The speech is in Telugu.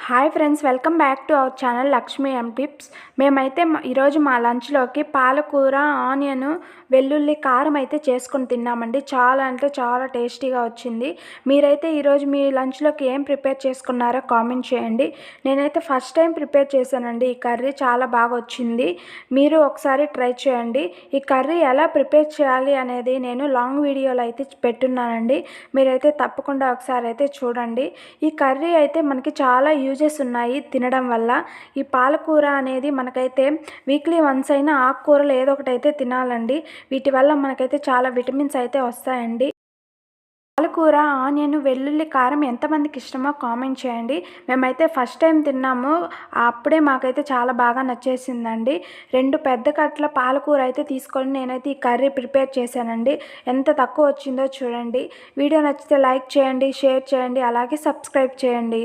Hi friends, welcome back to our channel Lakshmi M tips. మేమైతే ఈరోజు మా లంచ్లోకి పాలకూర, ఆనియన్, వెల్లుల్లి కారం అయితే చేసుకొని తిన్నామండి. చాలా అంటే చాలా టేస్టీగా వచ్చింది. మీరైతే ఈరోజు మీ లంచ్లోకి ఏం ప్రిపేర్ చేసుకున్నారో కామెంట్ చేయండి. నేనైతే ఫస్ట్ టైం ప్రిపేర్ చేశానండి. ఈ కర్రీ చాలా బాగా వచ్చింది. మీరు ఒకసారి ట్రై చేయండి. ఈ కర్రీ ఎలా ప్రిపేర్ చేయాలి అనేది నేను లాంగ్ వీడియోలో అయితే పెట్టున్నానండి. మీరైతే తప్పకుండా ఒకసారి అయితే చూడండి. ఈ కర్రీ అయితే మనకి చాలా యూజెస్ ఉన్నాయి తినడం వల్ల. ఈ పాలకూర అనేది మనకైతే వీక్లీ వన్స్ అయినా ఆకుకూరలు ఏదో ఒకటి అయితే తినాలండి. వీటి వల్ల మనకైతే చాలా విటమిన్స్ అయితే వస్తాయండి. పాలకూర, ఆనియన్, వెల్లుల్లి కారం ఎంతమందికి ఇష్టమో కామెంట్ చేయండి. మేమైతే ఫస్ట్ టైం తిన్నాము. అప్పుడే మాకైతే చాలా బాగా నచ్చేసిందండి. 2 పెద్ద కట్టల పాలకూర అయితే తీసుకొని నేనైతే ఈ కర్రీ ప్రిపేర్ చేశానండి. ఎంత తక్కువ వచ్చిందో చూడండి. వీడియో నచ్చితే లైక్ చేయండి, షేర్ చేయండి, అలాగే సబ్స్క్రైబ్ చేయండి.